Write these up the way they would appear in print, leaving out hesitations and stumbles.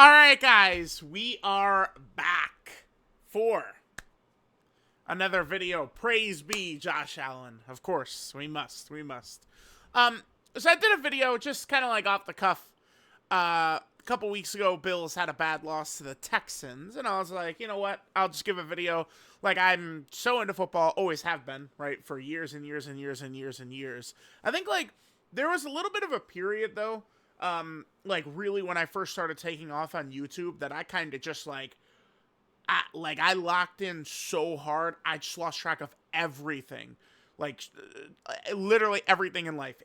Alright, guys, we are back for another video. Praise be Josh Allen. Of course, we must. So I did a video just kind of like off the cuff. A couple weeks ago, Bills had a bad loss to the Texans, and I was like, you know what? I'll just give a video. Like, I'm so into football, always have been, right, for years and years and years and years and years. I think, like, there was a little bit of a period, though, like, really when I first started taking off on YouTube, that I kind of just, I locked in so hard, I just lost track of everything. Like, literally everything in life.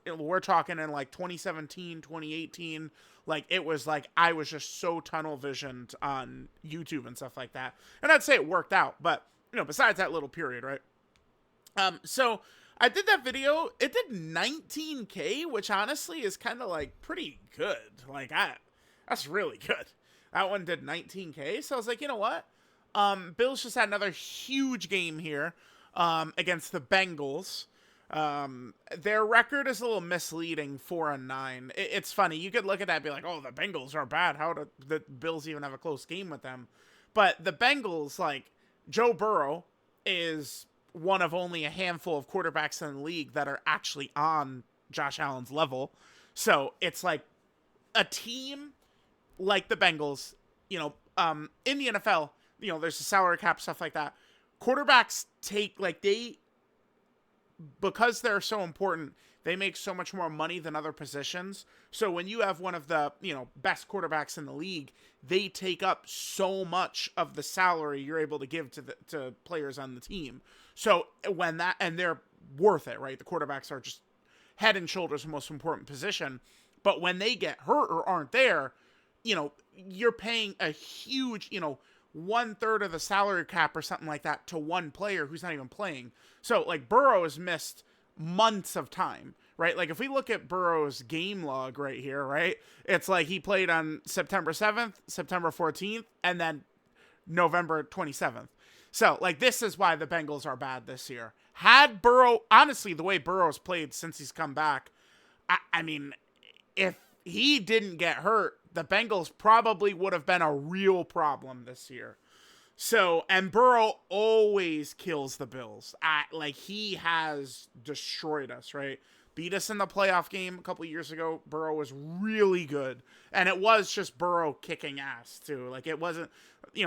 We're talking in, like, 2017, 2018. Like, it was, like, I was just so tunnel visioned on YouTube and stuff like that. And I'd say it worked out. But, besides that little period, right? So I did that video. It did 19K, which honestly is kind of, like, pretty good. That's really good. That one did 19K. So I was like, you know what? Bills just had another huge game here against the Bengals. Their record is a little misleading, 4-9. It's funny. You could look at that and be like, oh, the Bengals are bad. How do the Bills even have a close game with them? But the Bengals, like, Joe Burrow is one of only a handful of quarterbacks in the league that are actually on Josh Allen's level. So it's like a team like the Bengals, in the NFL, there's a salary cap, stuff like that. Quarterbacks because they're so important, they make so much more money than other positions. So when you have one of the, best quarterbacks in the league, they take up so much of the salary you're able to give to players on the team. So and they're worth it, right? The quarterbacks are just head and shoulders the most important position. But when they get hurt or aren't there, you're paying a huge, 1/3 of the salary cap or something like that to one player who's not even playing. So, like, Burrow has missed months of time, right? Like, if we look at Burrow's game log right here, right? It's like he played on September 7th, September 14th, and then November 27th. So, like, this is why the Bengals are bad this year. Had Burrow, honestly, the way Burrow's played since he's come back, I mean, if he didn't get hurt, the Bengals probably would have been a real problem this year. So, and Burrow always kills the Bills. He has destroyed us, right? Beat us in the playoff game a couple years ago. Burrow was really good. And it was just Burrow kicking ass, too. Like, it wasn't,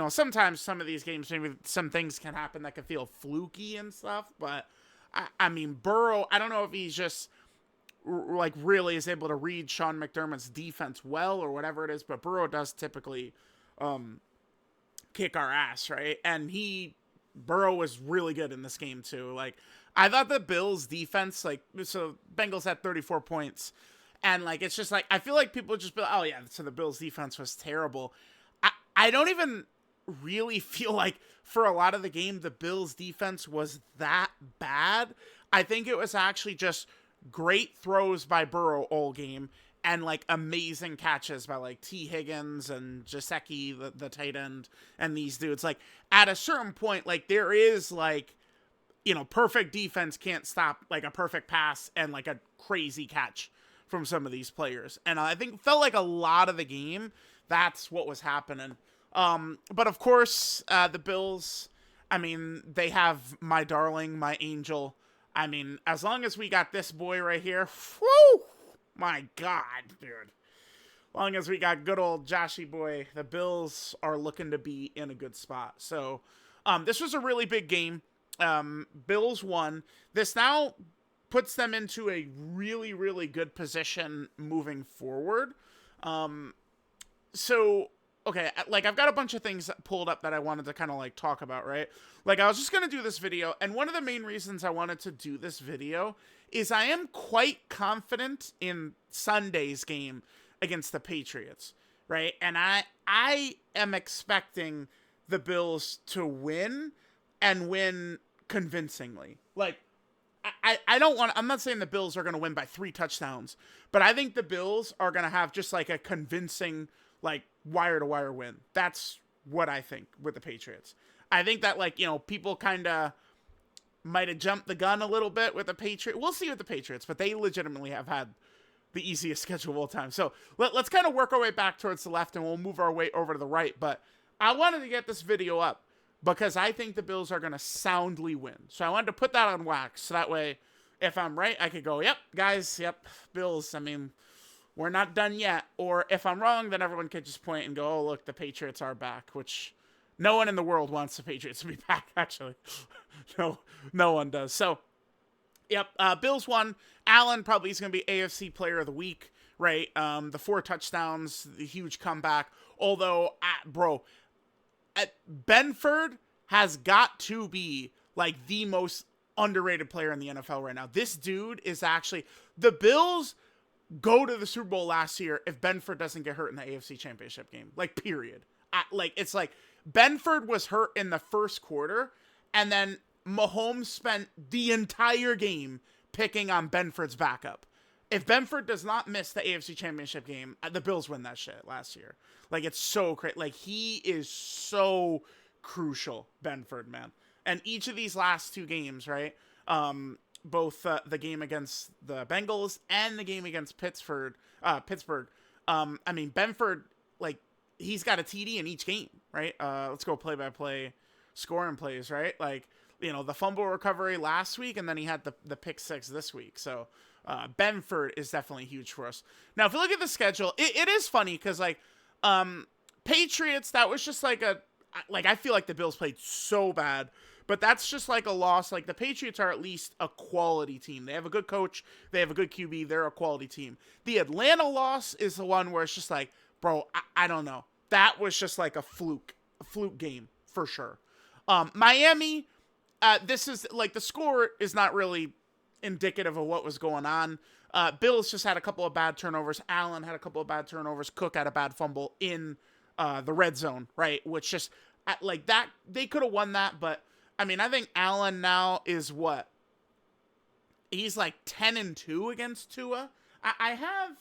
sometimes some of these games, maybe some things can happen that can feel fluky and stuff. But, I mean, Burrow, I don't know if he's just really is able to read Sean McDermott's defense well or whatever it is, but Burrow does typically kick our ass, right? And Burrow was really good in this game too. Like, I thought the Bills defense, so Bengals had 34 points, and it's just I feel like people just be like, oh yeah, so the Bills defense was terrible. I don't even really feel like for a lot of the game the Bills defense was that bad. I think it was actually just great throws by Burrow all game and amazing catches by T. Higgins and Gesicki, the tight end, and these dudes. At a certain point, there is perfect defense can't stop a perfect pass and a crazy catch from some of these players. And I think felt like a lot of the game that's what was happening. But of course, the Bills, I mean, they have my darling, my angel. I mean, as long as we got this boy right here, whoo, my God, dude. As long as we got good old Joshy boy, the Bills are looking to be in a good spot. So, this was a really big game. Bills won. This now puts them into a really, really good position moving forward. Okay, I've got a bunch of things pulled up that I wanted to kind of talk about, right? I was just going to do this video, and one of the main reasons I wanted to do this video is I am quite confident in Sunday's game against the Patriots, right? And I am expecting the Bills to win and win convincingly. I'm not saying the Bills are going to win by 3 touchdowns, but I think the Bills are going to have just a convincing wire-to-wire win. That's what I think with the Patriots. I think that, people kind of might have jumped the gun a little bit with the Patriots. We'll see with the Patriots, but they legitimately have had the easiest schedule of all time. So let's kind of work our way back towards the left, and we'll move our way over to the right. But I wanted to get this video up because I think the Bills are going to soundly win. So I wanted to put that on wax. So that way, if I'm right, I could go, yep, guys, yep, Bills. I mean, we're not done yet. Or if I'm wrong, then everyone could just point and go, oh, look, the Patriots are back, which no one in the world wants the Patriots to be back, actually. No one does. So, yep, Bills won. Allen probably is going to be AFC Player of the Week, right? The 4 touchdowns, the huge comeback. Although, Benford has got to be like the most underrated player in the NFL right now. This dude is actually, the Bills go to the Super Bowl last year if Benford doesn't get hurt in the AFC Championship game. Like, period. It's like Benford was hurt in the first quarter, and then Mahomes spent the entire game picking on Benford's backup. If Benford does not miss the AFC Championship game, the Bills win that shit last year. Like, it's so crazy. Like, he is so crucial, Benford, man. And each of these last 2 games, right? Both the game against the Bengals and the game against Pittsburgh. I mean, Benford, like, he's got a TD in each game, right? Let's go play-by-play scoring plays, right? Like, you know, the fumble recovery last week, and then he had the pick 6 this week. So, Benford is definitely huge for us. Now, if you look at the schedule, it is funny because, like, Patriots, that was just like I feel like the Bills played so bad, but that's just like a loss. Like, the Patriots are at least a quality team. They have a good coach. They have a good QB. They're a quality team. The Atlanta loss is the one where it's just like, bro, I don't know. That was just like a fluke game for sure. Miami, this is like, the score is not really indicative of what was going on. Bills just had a couple of bad turnovers. Allen had a couple of bad turnovers. Cook had a bad fumble in the red zone, right? Which just, like, that, they could have won that, but I mean, I think Allen now is what? He's like 10-2 against Tua. I have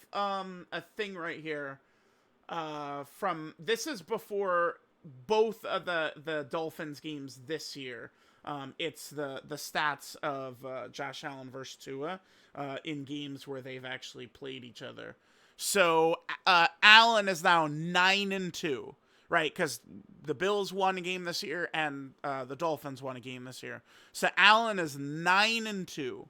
a thing right here this is before both of the Dolphins games this year. It's the stats of Josh Allen versus Tua in games where they've actually played each other. So Allen is now 9-2, right? Because the Bills won a game this year and the Dolphins won a game this year. So Allen is 9-2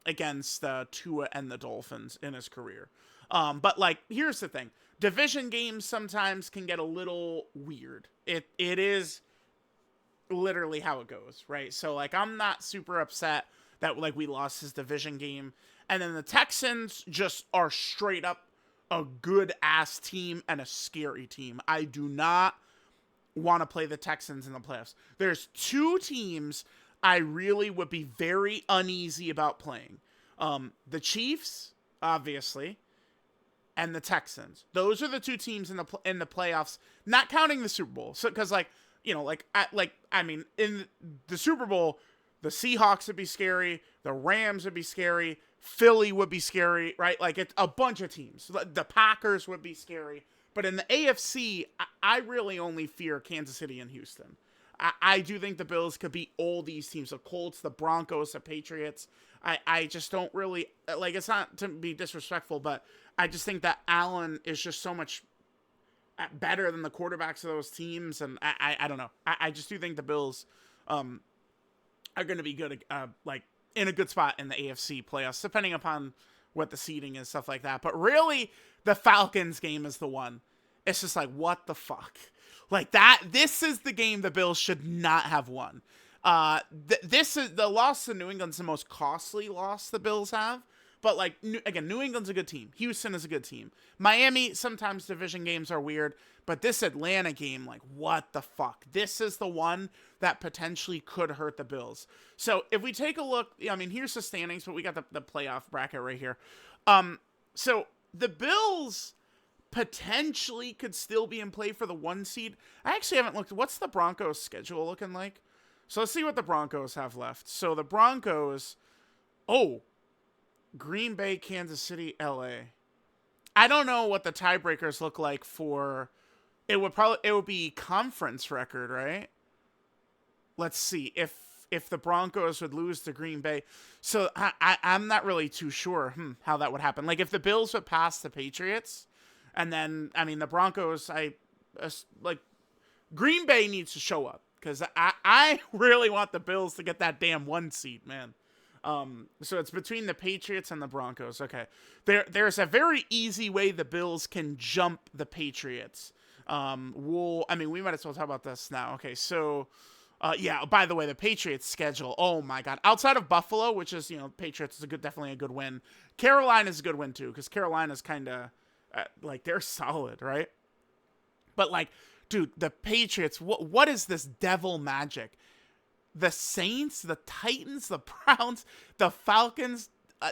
against Tua and the Dolphins in his career. But, like, here's the thing. Division games sometimes can get a little weird. It is literally how it goes, right? So, like, I'm not super upset that, like, we lost his division game. And then the Texans just are straight up a good-ass team and a scary team. I do not want to play the Texans in the playoffs. There's 2 teams I really would be very uneasy about playing. The Chiefs, obviously, and the Texans. Those are the 2 teams in the playoffs, not counting the Super Bowl. So, because, like, you know, I mean, in the Super Bowl, the Seahawks would be scary, the Rams would be scary, Philly would be scary, right? Like, it's a bunch of teams. The Packers would be scary. But in the AFC, I really only fear Kansas City and Houston. I do think the Bills could beat all these teams, the Colts, the Broncos, the Patriots. I just don't really, like, it's not to be disrespectful, but I just think that Allen is just so much better than the quarterbacks of those teams, and I don't know. I just do think the Bills are going to be good, like, in a good spot in the AFC playoffs, depending upon what the seeding and stuff like that. But really, the Falcons game is the one. It's just like, what the fuck? Like, this is the game the Bills should not have won. This is the loss to New England's the most costly loss the Bills have. But, like, again, New England's a good team. Houston is a good team. Miami, sometimes division games are weird. But this Atlanta game, like, what the fuck? This is the one that potentially could hurt the Bills. So, if we take a look, I mean, here's the standings, but we got the playoff bracket right here. So, the Bills potentially could still be in play for the 1 seed. I actually haven't looked. What's the Broncos' schedule looking like? So, let's see what the Broncos have left. So, the Broncos... Oh... Green Bay, Kansas City, LA. I don't know what the tiebreakers look like for. It would be conference record, right? Let's see. If if the Broncos would lose to Green Bay. So I'm not really too sure how that would happen. Like if the Bills would pass the Patriots, and then I mean the Broncos, like Green Bay needs to show up because I really want the Bills to get that damn 1 seed, man. So it's between the Patriots and the Broncos. Okay, there's a very easy way the Bills can jump the Patriots. We might as well talk about this now. Okay, so, yeah. By the way, the Patriots schedule. Oh my God! Outside of Buffalo, which is Patriots is definitely a good win. Carolina is a good win too because Carolina's kind of like they're solid, right? But like, dude, the Patriots. What is this devil magic? The Saints, the Titans, the Browns, the Falcons.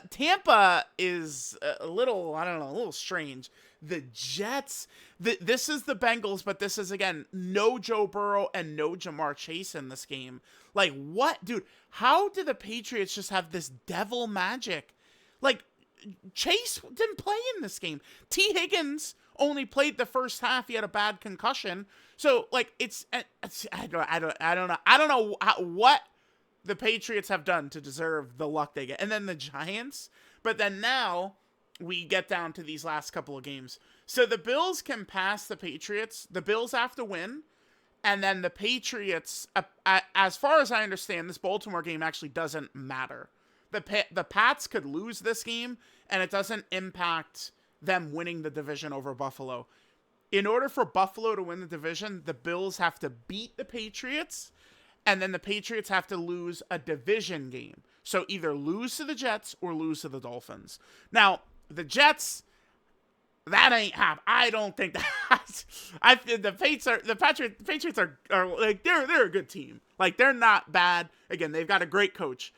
Tampa is a little, I don't know, a little strange. The Jets, this is the Bengals, but this is, again, no Joe Burrow and no Jamar Chase in this game. Like, what? Dude, how do the Patriots just have this devil magic? Like, Chase didn't play in this game. T. Higgins only played the first half. He had a bad concussion. So, like, I don't know what the Patriots have done to deserve the luck they get. And then the Giants. But then now we get down to these last couple of games. So the Bills can pass the Patriots. The Bills have to win. And then the Patriots, as far as I understand, this Baltimore game actually doesn't matter. The Pats could lose this game, and it doesn't impact them winning the division over Buffalo. In order for Buffalo to win the division, the Bills have to beat the Patriots, and then the Patriots have to lose a division game. So either lose to the Jets or lose to the Dolphins. Now, the Jets, that ain't happening. I don't think that. The Patriots are like they're a good team. Like they're not bad. Again, they've got a great coach.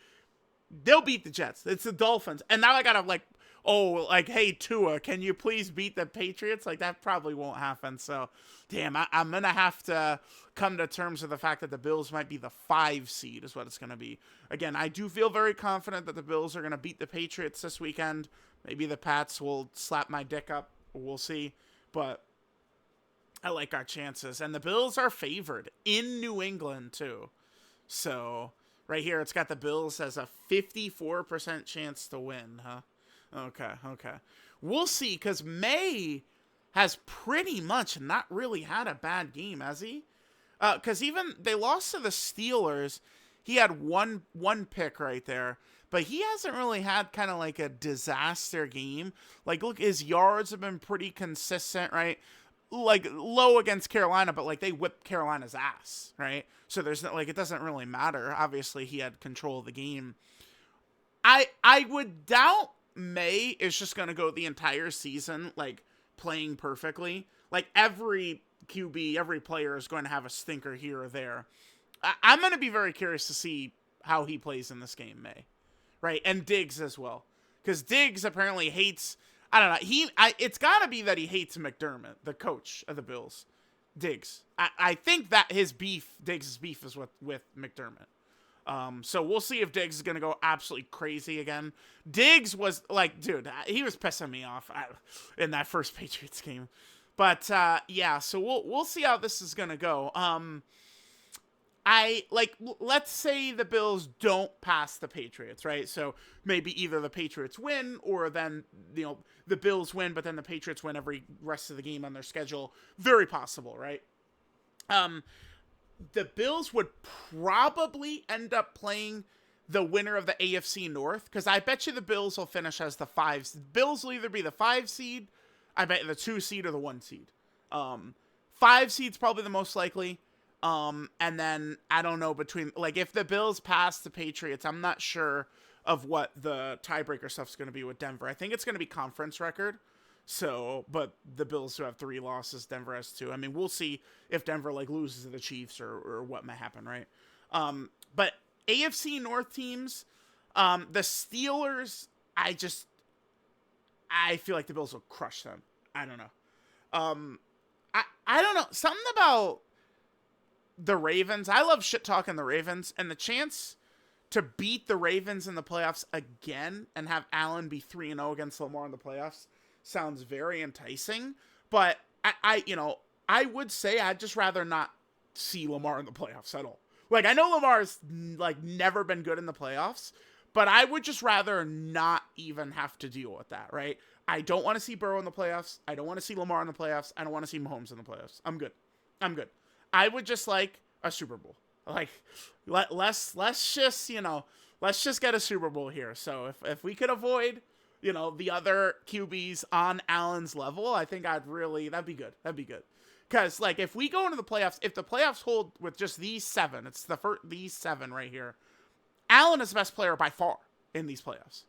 They'll beat the Jets. It's the Dolphins, and now I gotta hey Tua, can you please beat the Patriots? Like that probably won't happen. So, damn, I'm gonna have to come to terms with the fact that the Bills might be the 5 seed is what it's gonna be. Again, I do feel very confident that the Bills are gonna beat the Patriots this weekend. Maybe the Pats will slap my dick up. We'll see, but I like our chances. And the Bills are favored in New England too. So right here, it's got the Bills as a 54% chance to win, huh? Okay. We'll see, because May has pretty much not really had a bad game, has he? Because even they lost to the Steelers. He had one pick right there, but he hasn't really had kind of like a disaster game. Like, look, his yards have been pretty consistent, right? Like, low against Carolina, but like they whipped Carolina's ass, right? So there's not, like, it doesn't really matter. Obviously, he had control of the game. I would doubt May is just going to go the entire season, like, playing perfectly. Like, every QB, every player is going to have a stinker here or there. I'm going to be very curious to see how he plays in this game, May. Right? And Diggs as well. Because Diggs apparently hates, I don't know, it's got to be that he hates McDermott, the coach of the Bills. Diggs. I think that Diggs' beef is with McDermott. So we'll see if Diggs is going to go absolutely crazy again. Diggs was like, dude, he was pissing me off in that first Patriots game. But, yeah, so we'll see how this is going to go. Let's say the Bills don't pass the Patriots, right? So maybe either the Patriots win or then, the Bills win, but then the Patriots win every rest of the game on their schedule. Very possible, right? The Bills would probably end up playing the winner of the AFC North, because I bet you the Bills will finish as the 5. Bills will either be the 5 seed, I bet the 2 seed or the 1 seed. 5 seed's probably the most likely. And then I don't know if the Bills pass the Patriots, I'm not sure of what the tiebreaker stuff's going to be with Denver. I think it's going to be conference record. So, but the Bills who have 3 losses, Denver has 2. I mean, we'll see if Denver loses to the Chiefs or what might happen, right? But AFC North teams, the Steelers, I feel like the Bills will crush them. I don't know. I don't know. Something about the Ravens. I love shit talking the Ravens, and the chance to beat the Ravens in the playoffs again and have Allen be 3-0 against Lamar in the playoffs sounds very enticing. But I would say I'd just rather not see Lamar in the playoffs at all. Like, I know Lamar's, like, never been good in the playoffs, but I would just rather not even have to deal with that, right? I don't want to see Burrow in the playoffs. I don't want to see Lamar in the playoffs. I don't want to see Mahomes in the playoffs. I'm good. I'm good. I would just like a Super Bowl. Like, let's just, let's just get a Super Bowl here. So if we could avoid, the other QBs on Allen's level, I think that'd be good. That'd be good. Because, like, if we go into the playoffs, if the playoffs hold with just these 7, it's these 7 right here, Allen is the best player by far in these playoffs.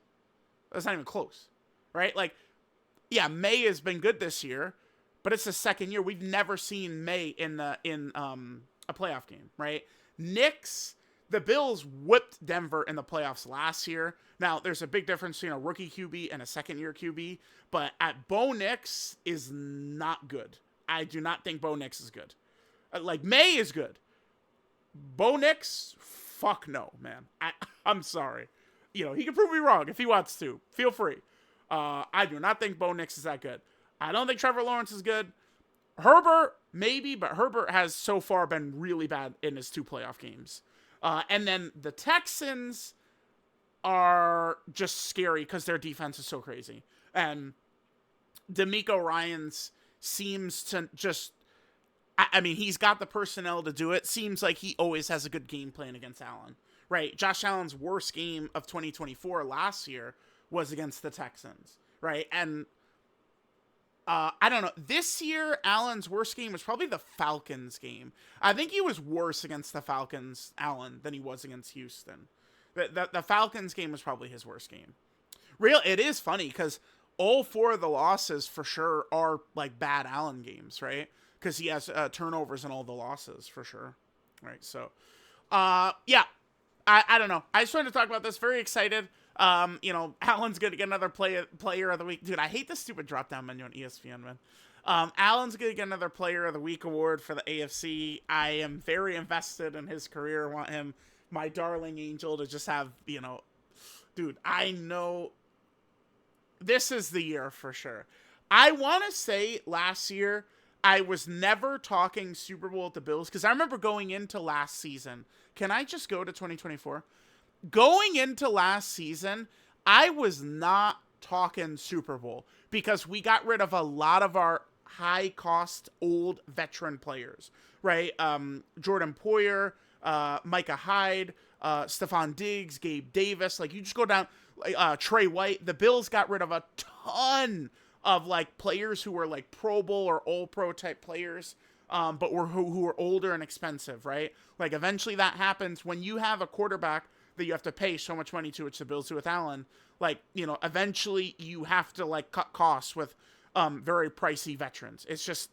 That's not even close, right? Like, yeah, May has been good this year, but it's the second year. We've never seen May in a playoff game, right? The Bills whipped Denver in the playoffs last year. Now, there's a big difference between a rookie QB and a second-year QB, but Bo Nix is not good. I do not think Bo Nix is good. Like, May is good. Bo Nix, fuck no, man. I'm sorry. He can prove me wrong if he wants to. Feel free. I do not think Bo Nix is that good. I don't think Trevor Lawrence is good. Herbert, maybe, but Herbert has so far been really bad in his 2 playoff games. And then the Texans are just scary because their defense is so crazy. And D'Amico Ryans seems to just... I mean, he's got the personnel to do it. Seems like he always has a good game plan against Allen. Right? Josh Allen's worst game of 2024 last year was against the Texans. Right? And... I don't know. This year, Allen's worst game was probably the Falcons game. I think he was worse against the Falcons, Allen, than he was against Houston. The Falcons game was probably his worst game. It is funny because all 4 of the losses for sure are like bad Allen games, right? Because he has turnovers in all the losses for sure, right? So, yeah, I don't know. I just wanted to talk about this. Very excited. Allen's going to get another player of the week. Dude, I hate this stupid drop-down menu on ESPN, man. Allen's going to get another player of the week award for the AFC. I am very invested in his career. I want him, my darling angel, to just have, dude, I know this is the year for sure. I want to say last year, I was never talking Super Bowl with the Bills because I remember going into last season. Can I just go to 2024? Going into last season, I was not talking Super Bowl because we got rid of a lot of our high-cost, old veteran players, right? Jordan Poyer, Micah Hyde, Stephon Diggs, Gabe Davis. Like, you just go down, Trey White. The Bills got rid of a ton of, like, players who were, like, Pro Bowl or All-Pro type players, but who were older and expensive, right? Like, eventually that happens when you have a quarterback that you have to pay so much money to, which the Bills do with Allen. Like, eventually you have to, like, cut costs with very pricey veterans. It's just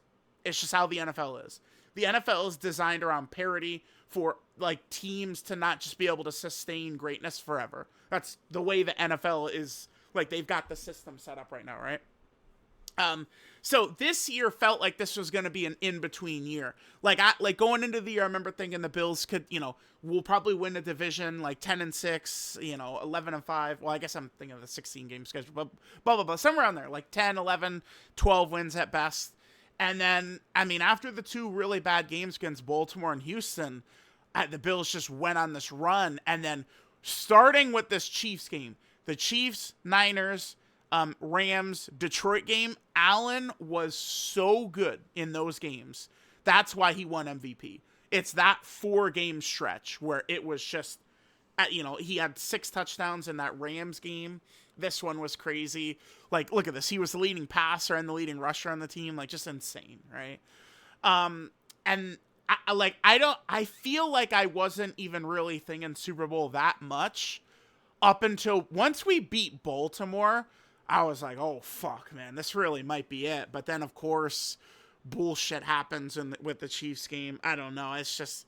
how the NFL is. The NFL is designed around parity for, like, teams to not just be able to sustain greatness forever. That's the way the NFL is. Like, they've got the system set up right now, right? So this year felt like this was going to be an in-between year. Like going into the year, I remember thinking the Bills could, we'll probably win the division, like 10-6, 11-5. Well, I guess I'm thinking of the 16-game schedule, but blah, blah, blah, somewhere around there, like 10, 11, 12 wins at best. And then, I mean, after the 2 really bad games against Baltimore and Houston, the Bills just went on this run. And then starting with this Chiefs game, the Chiefs, Niners, Rams, Detroit game, Allen was so good in those games. That's why he won MVP. It's that 4-game stretch where it was just, he had 6 touchdowns in that Rams game. This one was crazy. Like, look at this. He was the leading passer and the leading rusher on the team. Like, just insane, right? And I feel like I wasn't even really thinking Super Bowl that much up until once we beat Baltimore. I was like, oh, fuck, man, this really might be it. But then, of course, bullshit happens with the Chiefs game. I don't know. It's just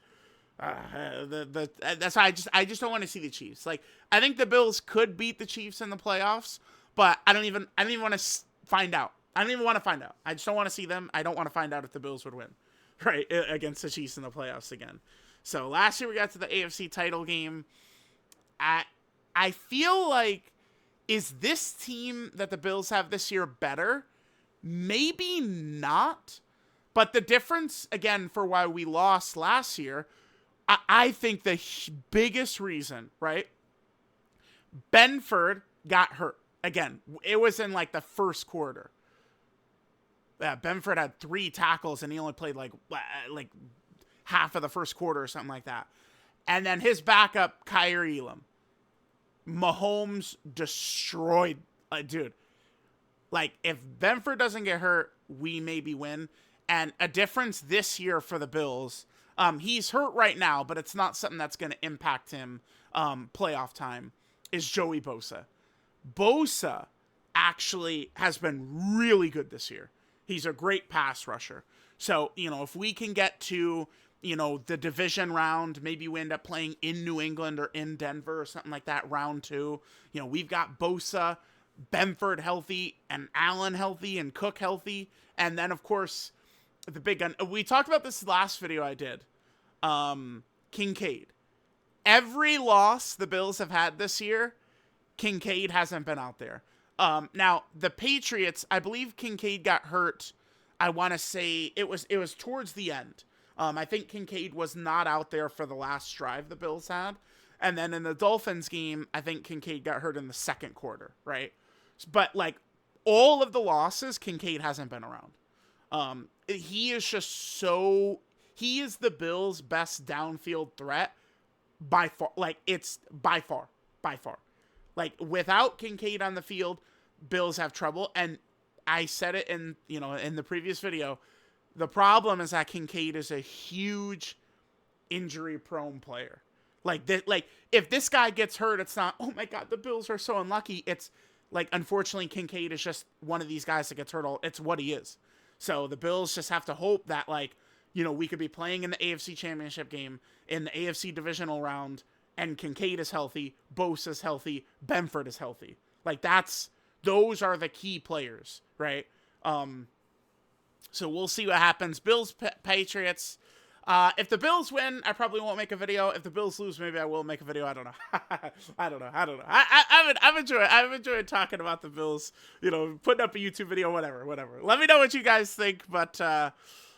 that's why I just don't want to see the Chiefs. Like, I think the Bills could beat the Chiefs in the playoffs, but I don't even want to find out. I don't even want to find out. I just don't want to see them. I don't want to find out if the Bills would win, right, against the Chiefs in the playoffs again. So last year we got to the AFC title game. I feel like, is this team that the Bills have this year better? Maybe not. But the difference, again, for why we lost last year, I think the biggest reason, right? Benford got hurt. Again, it was in like the first quarter. Benford had 3 tackles and he only played like half of the first quarter or something like that. And then his backup, Kyrie Elam. Mahomes destroyed. Dude, like, if Benford doesn't get hurt, we maybe win. And a difference this year for the Bills, he's hurt right now, but it's not something that's going to impact him playoff time, is Joey Bosa. Bosa actually has been really good this year. He's a great pass rusher. So, if we can get to, the division round, maybe we end up playing in New England or in Denver or something like that, round 2. We've got Bosa, Benford healthy, and Allen healthy, and Cook healthy. And then, of course, the big gun. We talked about this last video I did. Kincaid. Every loss the Bills have had this year, Kincaid hasn't been out there. Now, the Patriots, I believe Kincaid got hurt. I want to say it was towards the end. I think Kincaid was not out there for the last drive the Bills had. And then in the Dolphins game, I think Kincaid got hurt in the second quarter, right? But, like, all of the losses, Kincaid hasn't been around. He is just so... He is the Bills' best downfield threat by far. Like, it's by far. Like, without Kincaid on the field, Bills have trouble. And I said it in the previous video. The problem is that Kincaid is a huge injury-prone player. Like, if this guy gets hurt, it's not, oh my God, the Bills are so unlucky. It's like, unfortunately, Kincaid is just one of these guys that gets hurt. It's what he is. So the Bills just have to hope that, like, we could be playing in the AFC Championship game, in the AFC Divisional round, and Kincaid is healthy, Bosa's healthy, Benford is healthy. Like, those are the key players, right? So we'll see what happens. Bills, Patriots. If the Bills win, I probably won't make a video. If the Bills lose, maybe I will make a video. I don't know. I don't know. I've enjoyed talking about the Bills. Putting up a YouTube video, whatever. Let me know what you guys think. But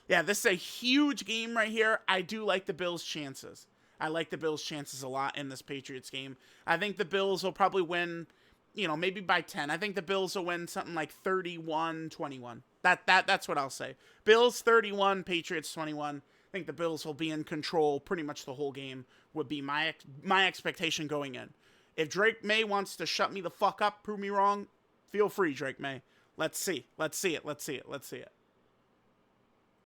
yeah, this is a huge game right here. I do like the Bills' chances. I like the Bills' chances a lot in this Patriots game. I think the Bills will probably win, maybe by 10. I think the Bills will win something like 31-21. That's what I'll say. Bills 31, Patriots 21. I think the Bills will be in control pretty much the whole game, would be my expectation going in. If Drake May wants to shut me the fuck up, prove me wrong, feel free, Drake May. Let's see it.